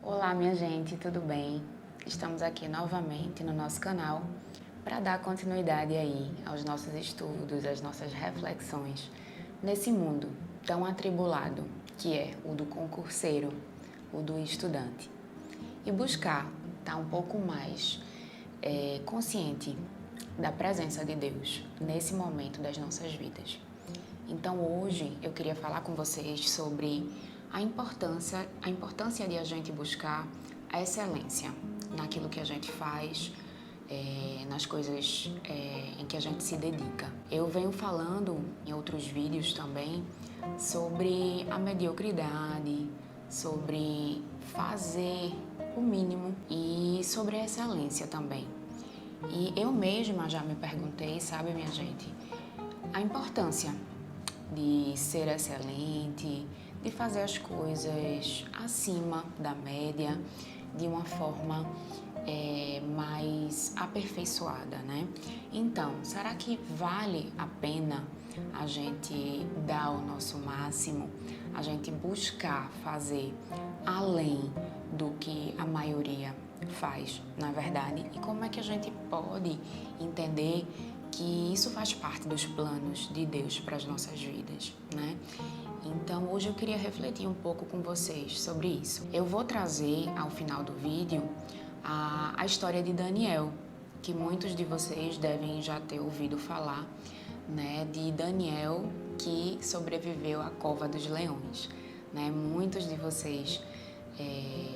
Olá, minha gente, tudo bem? Estamos aqui novamente no nosso canal para dar continuidade aí aos nossos estudos, às nossas reflexões nesse mundo tão atribulado que é o do concurseiro, o do estudante. E buscar estar um pouco mais consciente da presença de Deus nesse momento das nossas vidas. Então hoje eu queria falar com vocês sobre a importância de a gente buscar a excelência naquilo que a gente faz, nas coisas em que a gente se dedica. Eu venho falando em outros vídeos também sobre a mediocridade, sobre fazer o mínimo e sobre a excelência também. E eu mesma já me perguntei, sabe, minha gente, a importância de ser excelente, de fazer as coisas acima da média, de uma forma mais aperfeiçoada, né? Então, será que vale a pena a gente dar o nosso máximo, a gente buscar fazer além do que a maioria faz, na verdade? E como é que a gente pode entender que isso faz parte dos planos de Deus para as nossas vidas, né? Então, hoje eu queria refletir um pouco com vocês sobre isso. Eu vou trazer ao final do vídeo a história de Daniel, que muitos de vocês devem já ter ouvido falar, né? De Daniel que sobreviveu à cova dos leões, né? Muitos de vocês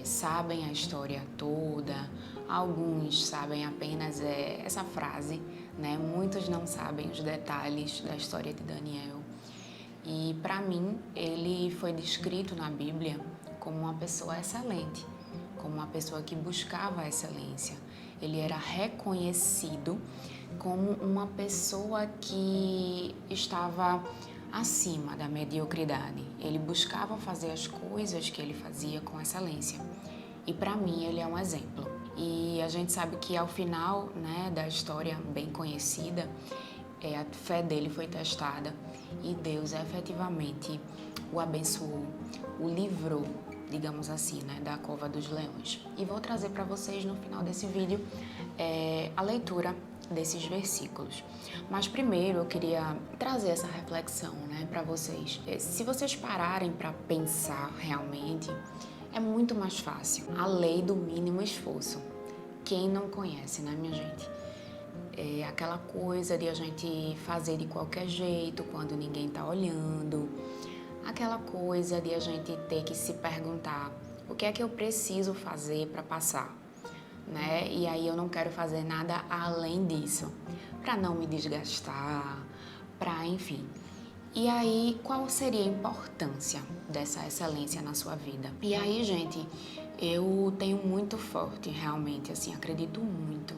sabem a história toda, alguns sabem apenas essa frase, né? Muitos não sabem os detalhes da história de Daniel. E para mim, ele foi descrito na Bíblia como uma pessoa excelente, como uma pessoa que buscava a excelência. Ele era reconhecido como uma pessoa que estava acima da mediocridade. Ele buscava fazer as coisas que ele fazia com excelência. E para mim, ele é um exemplo. E a gente sabe que ao final, né, da história bem conhecida, a fé dele foi testada e Deus efetivamente o abençoou, o livrou, digamos assim, né, da cova dos leões. E vou trazer para vocês no final desse vídeo a leitura desses versículos. Mas primeiro eu queria trazer essa reflexão, né, para vocês. Se vocês pararem para pensar realmente, é muito mais fácil. A lei do mínimo esforço. Quem não conhece, né, minha gente? É aquela coisa de a gente fazer de qualquer jeito quando ninguém tá olhando. Aquela coisa de a gente ter que se perguntar o que é que eu preciso fazer para passar, né? E aí eu não quero fazer nada além disso, para não me desgastar, para, enfim. E aí, qual seria a importância dessa excelência na sua vida? E aí, gente, eu tenho muito forte, realmente, assim, acredito muito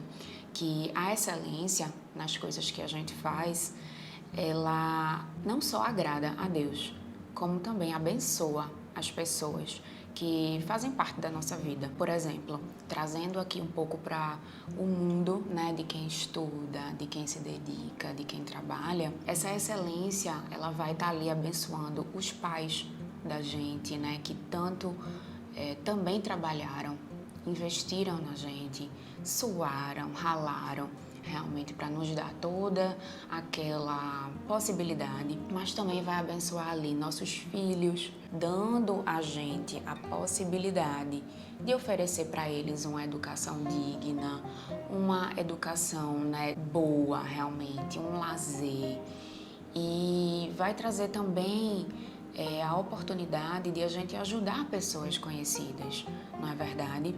que a excelência nas coisas que a gente faz, ela não só agrada a Deus, como também abençoa as pessoas que fazem parte da nossa vida. Por exemplo, trazendo aqui um pouco para o mundo, né, de quem estuda, de quem se dedica, de quem trabalha, essa excelência, ela vai estar ali abençoando os pais da gente, né, que tanto também trabalharam, investiram na gente, suaram, ralaram, realmente para nos dar toda aquela possibilidade, mas também vai abençoar ali nossos filhos, dando a gente a possibilidade de oferecer para eles uma educação digna, uma educação, né, boa realmente, um lazer. E vai trazer também a oportunidade de a gente ajudar pessoas conhecidas, não é verdade?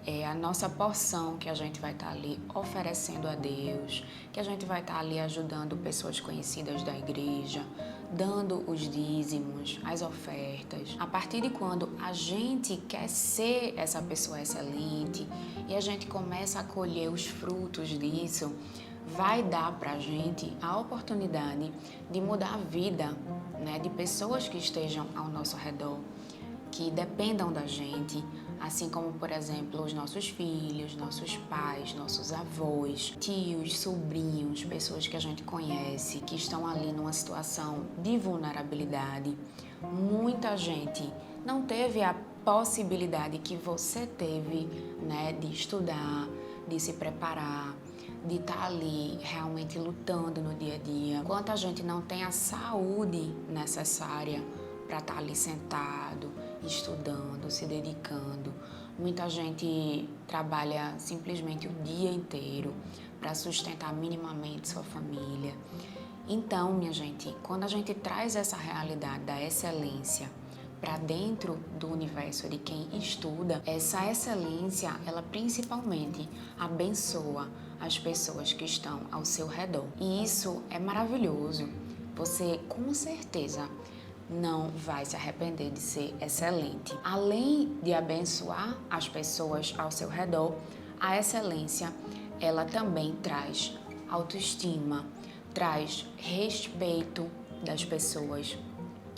É a nossa porção que a gente vai estar ali oferecendo a Deus, que a gente vai estar ali ajudando pessoas conhecidas da igreja, dando os dízimos, as ofertas. A partir de quando a gente quer ser essa pessoa excelente e a gente começa a colher os frutos disso, vai dar para a gente a oportunidade de mudar a vida, né, de pessoas que estejam ao nosso redor, que dependam da gente, assim como, por exemplo, os nossos filhos, nossos pais, nossos avós, tios, sobrinhos, pessoas que a gente conhece, que estão ali numa situação de vulnerabilidade. Muita gente não teve a possibilidade que você teve, né, de estudar, de se preparar, de estar ali realmente lutando no dia a dia. Quanta gente não tem a saúde necessária para estar ali sentado, estudando, se dedicando. Muita gente trabalha simplesmente o dia inteiro para sustentar minimamente sua família. Então, minha gente, quando a gente traz essa realidade da excelência para dentro do universo de quem estuda, essa excelência, ela principalmente abençoa as pessoas que estão ao seu redor. E isso é maravilhoso. Você, com certeza, não vai se arrepender de ser excelente. Além de abençoar as pessoas ao seu redor, a excelência, ela também traz autoestima, traz respeito das pessoas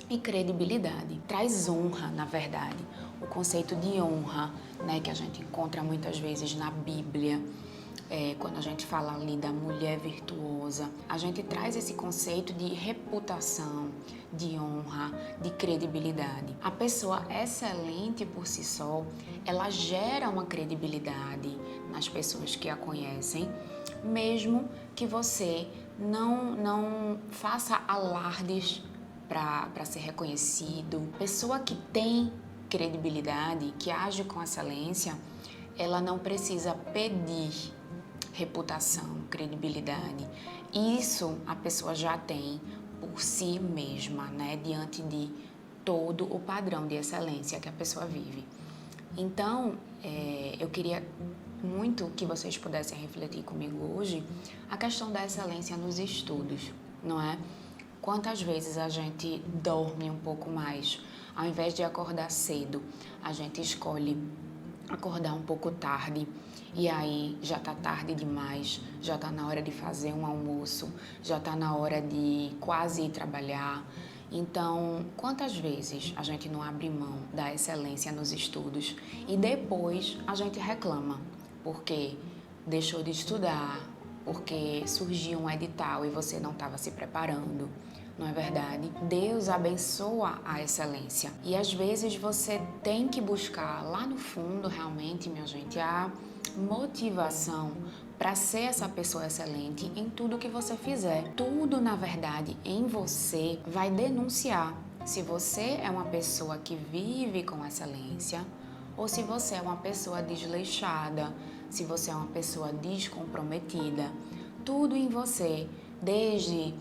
e credibilidade. Traz honra, na verdade. O conceito de honra, né, que a gente encontra muitas vezes na Bíblia, quando a gente fala ali da mulher virtuosa, a gente traz esse conceito de reputação, de honra, de credibilidade. A pessoa excelente por si só, ela gera uma credibilidade nas pessoas que a conhecem, mesmo que você não faça alardes para ser reconhecido. Pessoa que tem credibilidade, que age com excelência, ela não precisa pedir reputação, credibilidade. Isso a pessoa já tem por si mesma, né? Diante de todo o padrão de excelência que a pessoa vive. Então, eu queria muito que vocês pudessem refletir comigo hoje a questão da excelência nos estudos, não é? Quantas vezes a gente dorme um pouco mais? Ao invés de acordar cedo, a gente escolhe acordar um pouco tarde e aí já tá tarde demais, já tá na hora de fazer um almoço, já tá na hora de quase ir trabalhar. Então, quantas vezes a gente não abre mão da excelência nos estudos e depois a gente reclama porque deixou de estudar, porque surgiu um edital e você não estava se preparando, não é verdade? Deus abençoa a excelência e às vezes você tem que buscar lá no fundo realmente, minha gente, a motivação para ser essa pessoa excelente em tudo que você fizer. Tudo, na verdade, em você vai denunciar se você é uma pessoa que vive com excelência ou se você é uma pessoa desleixada, se você é uma pessoa descomprometida. Tudo em você, desde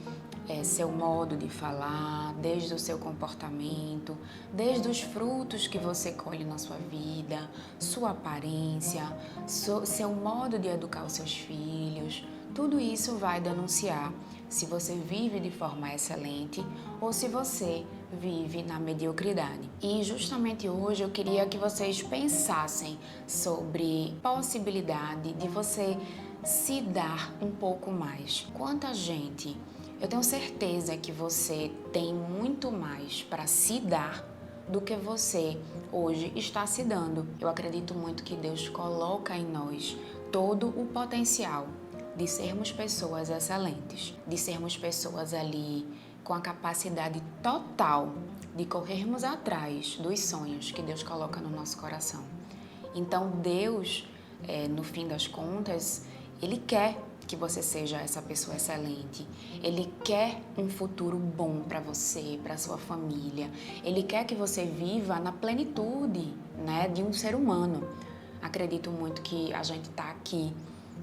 seu modo de falar, desde o seu comportamento, desde os frutos que você colhe na sua vida, sua aparência, seu modo de educar os seus filhos, tudo isso vai denunciar se você vive de forma excelente ou se você vive na mediocridade. E justamente hoje eu queria que vocês pensassem sobre a possibilidade de você se dar um pouco mais. Quanta gente, eu tenho certeza que você tem muito mais para se dar do que você hoje está se dando. Eu acredito muito que Deus coloca em nós todo o potencial de sermos pessoas excelentes, de sermos pessoas ali com a capacidade total de corrermos atrás dos sonhos que Deus coloca no nosso coração. Então Deus, no fim das contas, Ele quer que você seja essa pessoa excelente. Ele quer um futuro bom para você, para sua família. Ele quer que você viva na plenitude, né, de um ser humano. Acredito muito que a gente está aqui,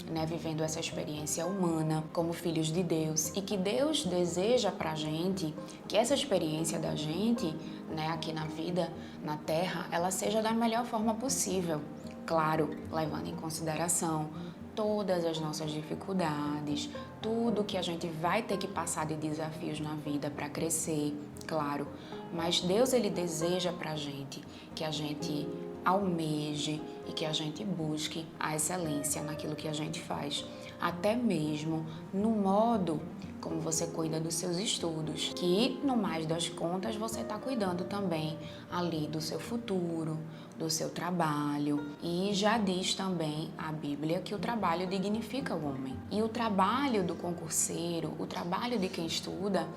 né, vivendo essa experiência humana como filhos de Deus e que Deus deseja para a gente que essa experiência da gente, né, aqui na vida, na Terra, ela seja da melhor forma possível. Claro, levando em consideração todas as nossas dificuldades, tudo que a gente vai ter que passar de desafios na vida para crescer, claro. Mas Deus, Ele deseja para a gente que a gente almeje e que a gente busque a excelência naquilo que a gente faz, até mesmo no modo como você cuida dos seus estudos, que no mais das contas você está cuidando também ali do seu futuro, do seu trabalho. E já diz também a Bíblia que o trabalho dignifica o homem. E o trabalho do concurseiro, o trabalho de quem estuda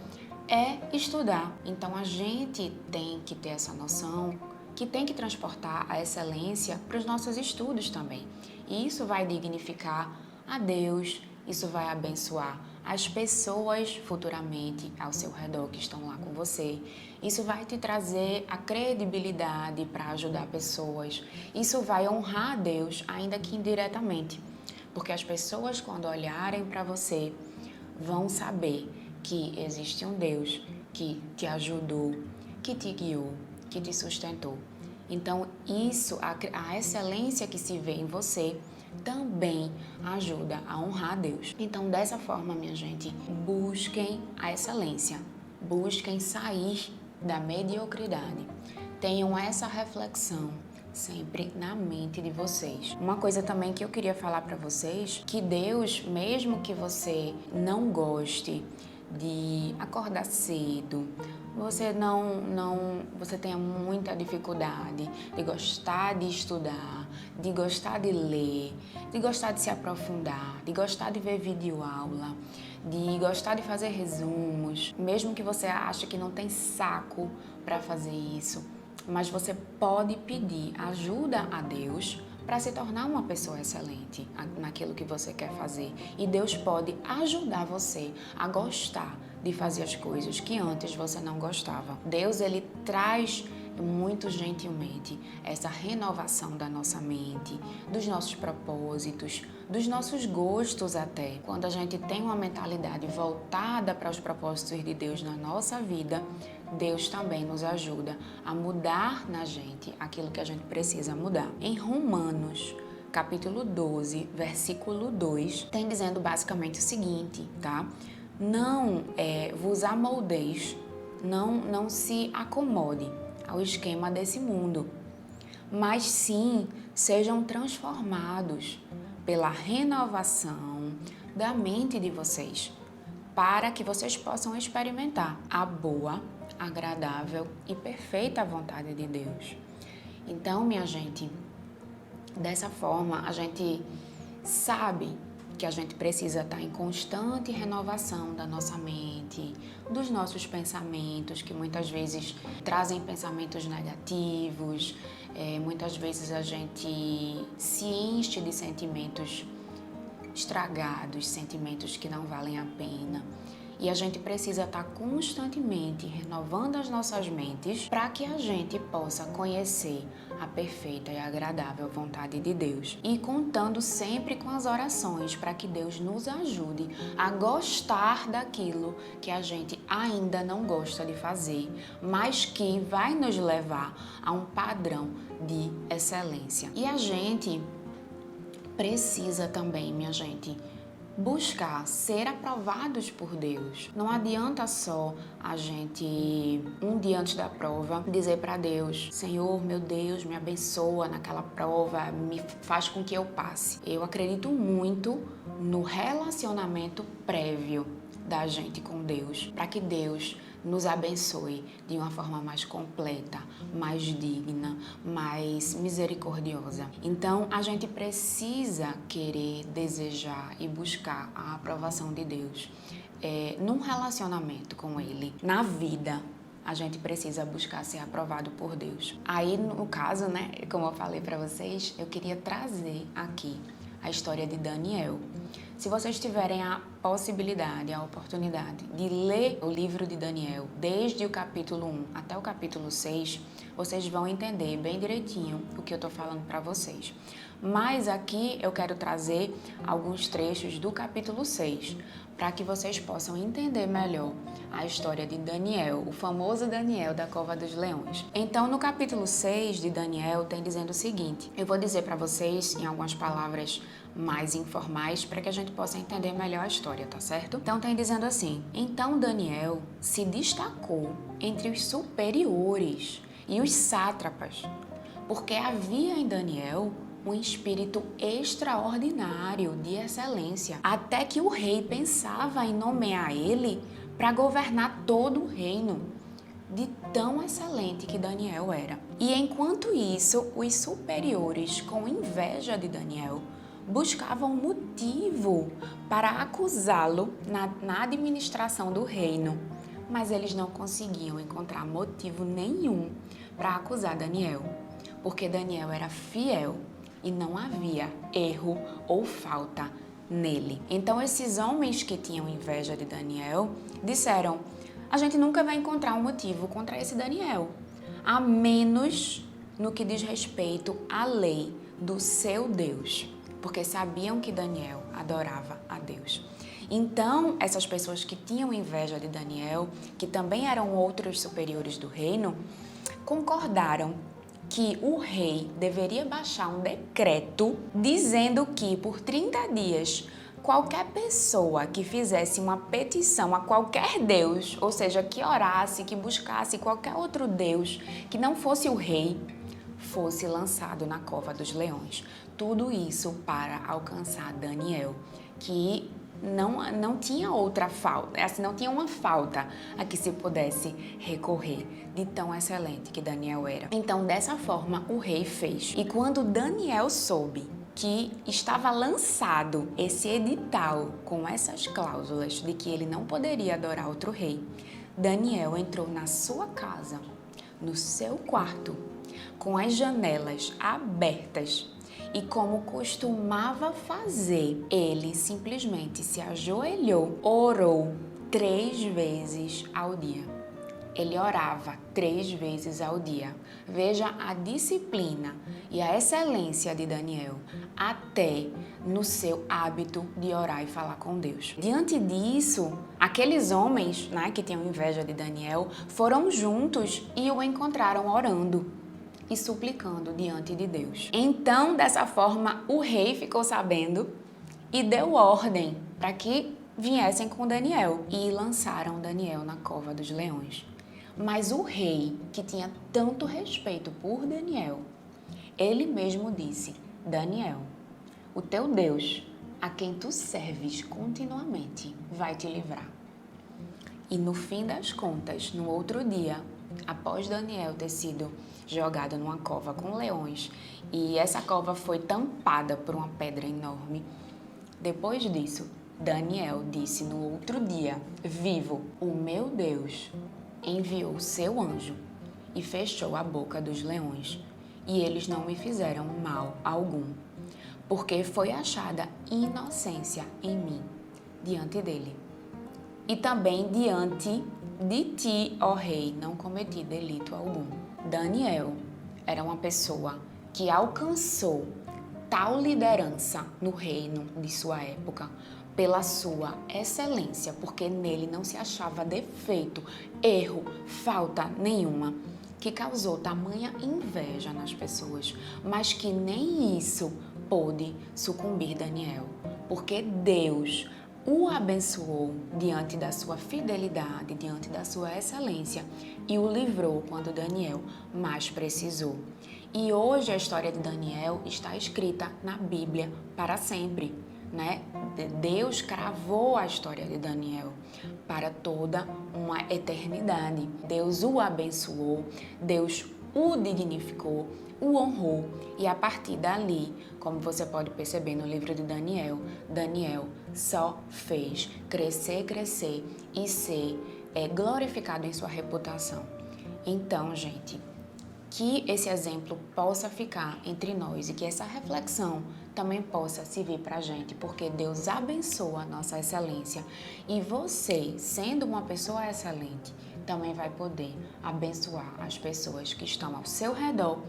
é estudar. Então a gente tem que ter essa noção que tem que transportar a excelência para os nossos estudos também. E isso vai dignificar a Deus, isso vai abençoar as pessoas futuramente ao seu redor que estão lá com você. Isso vai te trazer a credibilidade para ajudar pessoas. Isso vai honrar a Deus, ainda que indiretamente. Porque as pessoas, quando olharem para você, vão saber que existe um Deus que te ajudou, que te guiou, que te sustentou. Então, isso, a excelência que se vê em você, também ajuda a honrar a Deus. Então, dessa forma, minha gente, busquem a excelência, busquem sair da mediocridade. Tenham essa reflexão sempre na mente de vocês. Uma coisa também que eu queria falar para vocês, que Deus, mesmo que você não goste de acordar cedo, você tenha muita dificuldade de gostar de estudar, de gostar de ler, de gostar de se aprofundar, de gostar de ver videoaula, de gostar de fazer resumos, mesmo que você ache que não tem saco para fazer isso, mas você pode pedir ajuda a Deus para se tornar uma pessoa excelente naquilo que você quer fazer. E Deus pode ajudar você a gostar de fazer as coisas que antes você não gostava. Deus, ele traz muito gentilmente essa renovação da nossa mente, dos nossos propósitos, dos nossos gostos até. Quando a gente tem uma mentalidade voltada para os propósitos de Deus na nossa vida, Deus também nos ajuda a mudar na gente aquilo que a gente precisa mudar. Em Romanos, capítulo 12, versículo 2, tem dizendo basicamente o seguinte, tá? Não vos amoldeis, não se acomode ao esquema desse mundo, mas sim sejam transformados pela renovação da mente de vocês, para que vocês possam experimentar a boa, agradável e perfeita vontade de Deus. Então, minha gente, dessa forma a gente sabe que a gente precisa estar em constante renovação da nossa mente, dos nossos pensamentos, que muitas vezes trazem pensamentos negativos, muitas vezes a gente se enche de sentimentos estragados, sentimentos que não valem a pena. E a gente precisa estar constantemente renovando as nossas mentes para que a gente possa conhecer a perfeita e agradável vontade de Deus. E contando sempre com as orações para que Deus nos ajude a gostar daquilo que a gente ainda não gosta de fazer, mas que vai nos levar a um padrão de excelência. E a gente precisa também, minha gente, buscar ser aprovados por Deus. Não adianta só a gente, um dia antes da prova, dizer para Deus: Senhor, meu Deus, me abençoa naquela prova, me faz com que eu passe. Eu acredito muito no relacionamento prévio da gente com Deus, para que Deus nos abençoe de uma forma mais completa, mais digna, mais misericordiosa. Então, a gente precisa querer, desejar e buscar a aprovação de Deus num relacionamento com Ele, na vida. A gente precisa buscar ser aprovado por Deus. Aí, no caso, né, como eu falei para vocês, eu queria trazer aqui a história de Daniel. Se vocês tiverem a possibilidade, a oportunidade de ler o livro de Daniel, desde o capítulo 1 até o capítulo 6, vocês vão entender bem direitinho o que eu estou falando para vocês. Mas aqui eu quero trazer alguns trechos do capítulo 6, para que vocês possam entender melhor a história de Daniel, o famoso Daniel da Cova dos Leões. Então, no capítulo 6 de Daniel, tem dizendo o seguinte: eu vou dizer para vocês em algumas palavras mais informais para que a gente possa entender melhor a história, tá certo? Então, tem dizendo assim: então Daniel se destacou entre os superiores e os sátrapas, porque havia em Daniel um espírito extraordinário de excelência, até que o rei pensava em nomear ele para governar todo o reino, de tão excelente que Daniel era. E enquanto isso, os superiores, com inveja de Daniel, buscavam motivo para acusá-lo na administração do reino, mas eles não conseguiam encontrar motivo nenhum para acusar Daniel, porque Daniel era fiel e não havia erro ou falta nele. Então esses homens que tinham inveja de Daniel disseram: a gente nunca vai encontrar um motivo contra esse Daniel, a menos no que diz respeito à lei do seu Deus, porque sabiam que Daniel adorava a Deus. Então, essas pessoas que tinham inveja de Daniel, que também eram outros superiores do reino, concordaram que o rei deveria baixar um decreto dizendo que por 30 dias qualquer pessoa que fizesse uma petição a qualquer deus, ou seja, que orasse, que buscasse qualquer outro deus que não fosse o rei, fosse lançado na cova dos leões. Tudo isso para alcançar Daniel, que não tinha outra falta, assim, não tinha uma falta a que se pudesse recorrer, de tão excelente que Daniel era. Então, dessa forma, o rei fez. E quando Daniel soube que estava lançado esse edital com essas cláusulas de que ele não poderia adorar outro rei, Daniel entrou na sua casa, no seu quarto, com as janelas abertas, e como costumava fazer, ele simplesmente se ajoelhou, orou 3 vezes ao dia. Ele orava 3 vezes ao dia. Veja a disciplina e a excelência de Daniel, até no seu hábito de orar e falar com Deus. Diante disso, aqueles homens, que tinham inveja de Daniel, foram juntos e o encontraram orando e suplicando diante de Deus. Então, dessa forma, o rei ficou sabendo e deu ordem para que viessem com Daniel e lançaram Daniel na cova dos leões. Mas o rei, que tinha tanto respeito por Daniel, ele mesmo disse: Daniel, o teu Deus, a quem tu serves continuamente, vai te livrar. E no fim das contas, no outro dia, após Daniel ter sido jogado numa cova com leões e essa cova foi tampada por uma pedra enorme, depois disso, Daniel disse no outro dia, vivo: o meu Deus enviou o seu anjo e fechou a boca dos leões, e eles não me fizeram mal algum, porque foi achada inocência em mim diante dele. E também diante de ti, ó rei, não cometi delito algum. Daniel era uma pessoa que alcançou tal liderança no reino de sua época pela sua excelência, porque nele não se achava defeito, erro, falta nenhuma, que causou tamanha inveja nas pessoas, mas que nem isso pôde sucumbir Daniel, porque Deus o abençoou diante da sua fidelidade, diante da sua excelência, e o livrou quando Daniel mais precisou. E hoje a história de Daniel está escrita na Bíblia para sempre, Deus cravou a história de Daniel para toda uma eternidade. Deus o abençoou, Deus o dignificou, o honrou, e a partir dali, como você pode perceber no livro de Daniel, Daniel só fez crescer e ser glorificado em sua reputação. Então, gente, que esse exemplo possa ficar entre nós e que essa reflexão também possa servir para a gente, porque Deus abençoa a nossa excelência e você, sendo uma pessoa excelente, também vai poder abençoar as pessoas que estão ao seu redor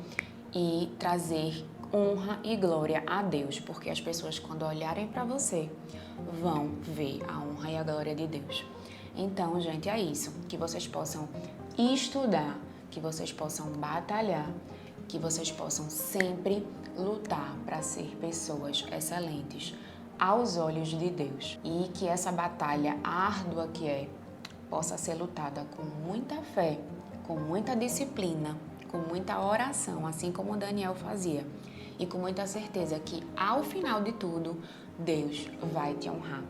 e trazer honra e glória a Deus, porque as pessoas, quando olharem para você, vão ver a honra e a glória de Deus. Então, gente, é isso, que vocês possam estudar, que vocês possam batalhar, que vocês possam sempre lutar para ser pessoas excelentes aos olhos de Deus, e que essa batalha árdua que é, possa ser lutada com muita fé, com muita disciplina, com muita oração, assim como Daniel fazia, e com muita certeza que ao final de tudo, Deus vai te honrar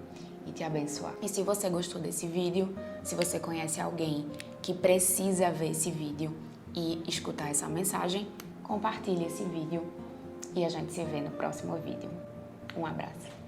e te abençoar. E se você gostou desse vídeo, se você conhece alguém que precisa ver esse vídeo e escutar essa mensagem, compartilhe esse vídeo e a gente se vê no próximo vídeo. Um abraço.